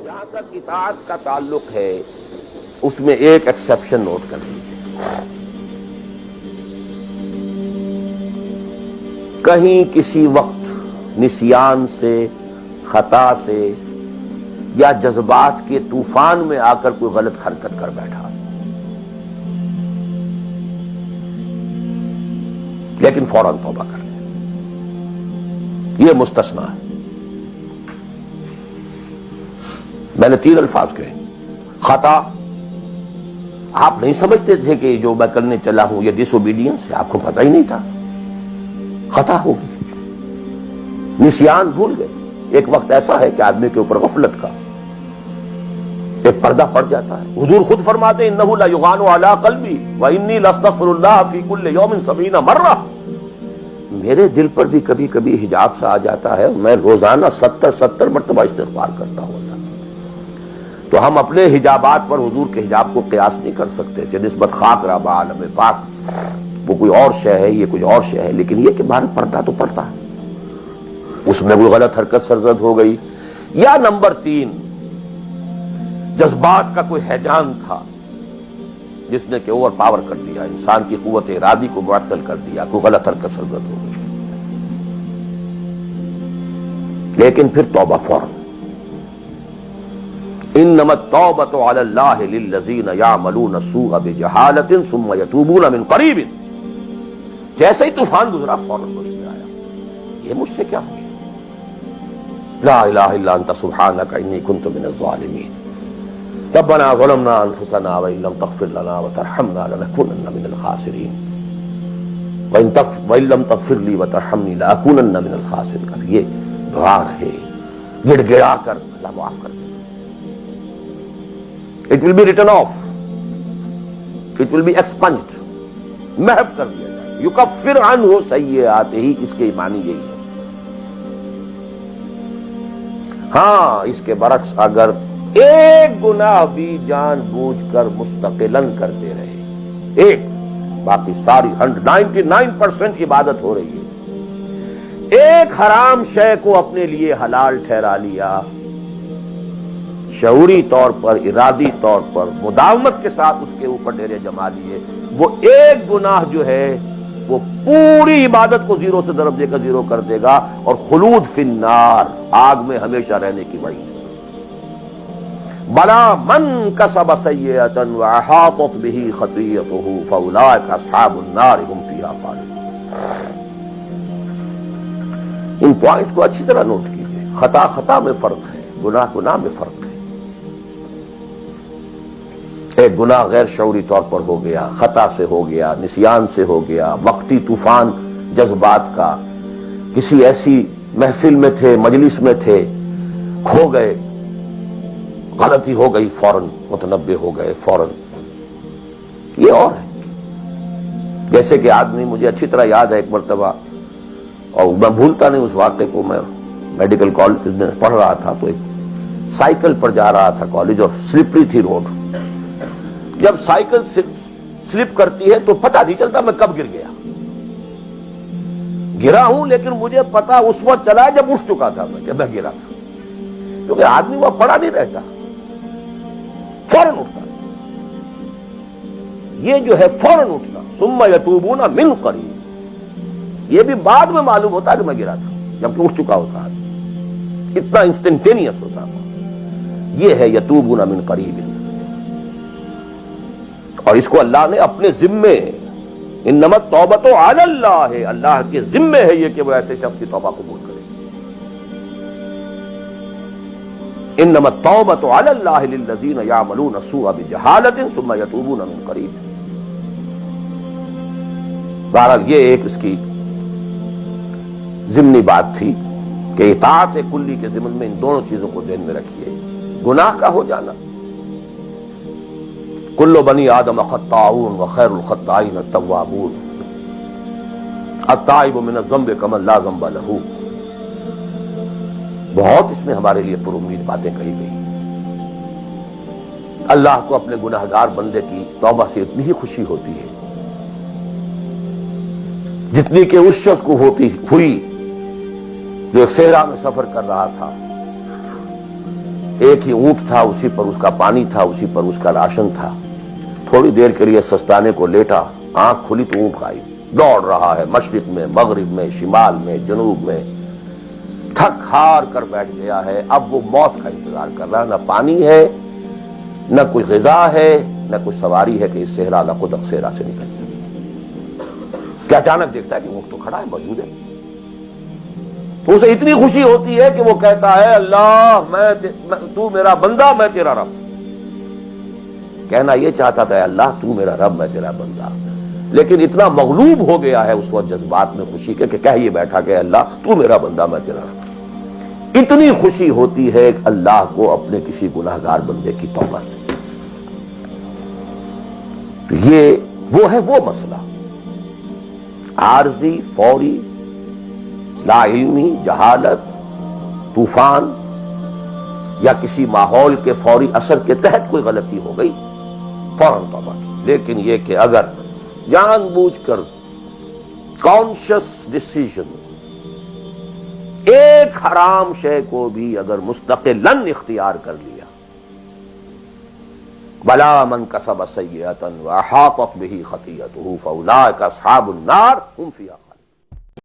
جہاں تک اطاعت کا تعلق ہے اس میں ایک ایکسیپشن نوٹ کر لیجیے. کہیں کسی وقت نسیان سے، خطا سے یا جذبات کے طوفان میں آ کر کوئی غلط حرکت کر بیٹھا، لیکن فوراً توبہ کر لیں، یہ مستثنیٰ ہے. میں نے 3 الفاظ کہے. خطا، آپ نہیں سمجھتے تھے کہ جو میں کرنے چلا ہوں یہ ڈس اوبیڈینس ہے، آپ کو پتہ ہی نہیں تھا، خطا ہوگی. نسیان، بھول گئے. ایک وقت ایسا ہے کہ آدمی کے اوپر غفلت کا ایک پردہ پڑ جاتا ہے. حضور خود فرماتے ہیں انہ لیغان علی قلبی وانی لاستغفر اللہ فی کل یوم 70 مرہ. میرے دل پر بھی کبھی کبھی حجاب سا آ جاتا ہے، میں روزانہ 70 مرتبہ استغفار کرتا ہوں. تو ہم اپنے حجابات پر حضور کے حجاب کو قیاس نہیں کر سکتے کہ نسبت خاک رہا بعالم پاک، وہ کوئی اور شے ہے، یہ کوئی اور شے ہے. لیکن یہ کہ باہر پڑتا تو پڑتا ہے، اس میں کوئی غلط حرکت سرزد ہو گئی. یا نمبر 3، جذبات کا کوئی ہیجان تھا جس نے کہ اوور پاور کر دیا، انسان کی قوت ارادی کو معطل کر دیا، کوئی غلط حرکت سرزد ہو گئی. لیکن پھر توبہ فوراً. انما التوبۃ علی اللہ للذین یعملون السوء بجہالۃ ثم یتوبون من قریب. جیسے ہی طوفان گزرا فوراً مجھ میں آیا، یہ مجھ سے کیا ہو گیا؟ لا الہ الا انت سبحانک انی کنت من الظالمین. ربنا ظلمنا انفسنا وان لم تغفر لنا وترحمنا لنکونن من الخاسرین وان لم تغفر لی وترحمنی لاکونن من الخاسرین. یہ دعا رہے، گڑ گڑا کر اللہ معاف کر دے. It will be written off. It will be expunged. محو کر دیا جائے. یکفر عنہ سیئات ہی، اس کے معنی یہی ہے. ہاں، اس کے برعکس اگر ایک گناہ بھی جان بوجھ کر مستقلاً کرتے رہے، ایک، باقی ساری 99% عبادت ہو رہی ہے، ایک حرام شے کو اپنے لیے حلال ٹھہرا لیا، شعوری طور پر، ارادی طور پر مداومت کے ساتھ اس کے اوپر ڈیرے جما لیے، وہ ایک گناہ جو ہے وہ پوری عبادت کو 0 سے ضرب دے کر 0 کر دے گا، اور خلود فی النار، آگ میں ہمیشہ رہنے کی وعید. بلا من کسب سیئۃ واحاطت بہ خطیئتہ فاولئک اصحاب النار هم فیہا خالدون. ان پوائنٹس کو اچھی طرح نوٹ کیجیے. خطا میں فرق ہے، گناہ میں فرق ہے. ایک گناہ غیر شعوری طور پر ہو گیا، خطا سے ہو گیا، نسیان سے ہو گیا، وقتی طوفان جذبات کا، کسی ایسی محفل میں تھے، مجلس میں تھے، کھو گئے، غلطی ہو گئی، فوراً متنبہ ہو گئے فوراً. یہ اور ہے. جیسے کہ آدمی، مجھے اچھی طرح یاد ہے ایک مرتبہ، اور میں بھولتا نہیں اس واقعے کو، میں میڈیکل کالج میں پڑھ رہا تھا تو ایک سائیکل پر جا رہا تھا کالج، اور سلپری تھی روڈ. جب سائیکل سلپ کرتی ہے تو پتہ نہیں چلتا میں کب گر گیا. گرا ہوں لیکن مجھے پتا اس وقت چلا جب اٹھ چکا تھا میں کہ میں گرا تھا، کیونکہ آدمی وہ پڑا نہیں رہتا، فوراً اٹھتا. یہ جو ہے فوراً اٹھنا، ثم یتوبون من قریب، یہ بھی بعد میں معلوم ہوتا کہ میں گرا تھا جبکہ اٹھ چکا ہوتا ہے. اتنا انسٹنٹینیس ہوتا تھا. یہ ہے یتوبون من قریب. اور اس کو اللہ نے اپنے ذمے، انما التوبۃ علی اللہ، اللہ کے ذمے ہے یہ کہ وہ ایسے شخص کی توبہ قبول کرے. انما التوبۃ علی اللہ للذین یعملون السوء بجہالۃ ثم یتوبون من قریب. بہرحال یہ ایک اس کی ضمنی بات تھی کہ اطاعت کلی کے ضمن میں ان دونوں چیزوں کو ذہن میں رکھیے. گناہ کا ہو جانا، کل بنی آدم خطاؤون وخیر الخطائین التوابون، التائب من الذنب کمن لا ذنب لہ. بہت اس میں ہمارے لیے پر امید باتیں کہی گئی. اللہ کو اپنے گناہگار بندے کی توبہ سے اتنی ہی خوشی ہوتی ہے جتنی کہ اس شخص کو ہوئی جو ایک صحرا میں سفر کر رہا تھا، ایک ہی اونٹ تھا، اسی پر اس کا پانی تھا، اسی پر اس کا راشن تھا. تھوڑی دیر کے لیے سستانے کو لیٹا، آنکھ کھلی تو اونٹ غائب. دوڑ رہا ہے مشرق میں، مغرب میں، شمال میں، جنوب میں، تھک ہار کر بیٹھ گیا ہے. اب وہ موت کا انتظار کر رہا ہے. نہ پانی ہے، نہ کوئی غذا ہے، نہ کوئی سواری ہے کہ اس صحرا لقد صحرا سے نکل سکے. کہ اچانک دیکھتا ہے کہ اونٹ تو کھڑا ہے، موجود ہے. تو اسے اتنی خوشی ہوتی ہے کہ وہ کہتا ہے اللہ تو میرا بندہ، میں تیرا رب. کہنا یہ چاہتا تھا اللہ تو میرا رب، میں تیرا بندہ، لیکن اتنا مغلوب ہو گیا ہے اس وقت جذبات میں خوشی کے کہ کہہ یہ بیٹھا کہ اللہ تو میرا بندہ، میں تیرا رب. اتنی خوشی ہوتی ہے اللہ کو اپنے کسی گناہگار بندے کی توبہ سے. تو یہ وہ مسئلہ عارضی، فوری، لا علمی، جہالت، طوفان یا کسی ماحول کے فوری اثر کے تحت کوئی غلطی ہو گئی فوراً توبہ کی. لیکن یہ کہ اگر جان بوجھ کر کانشس ڈسیژن ایک حرام شے کو بھی اگر مستقلاً اختیار کر لیا، بلا من کسب سیئۃ واحاطت بہ خطیئتہ فاولئک اصحاب النار هم فیہا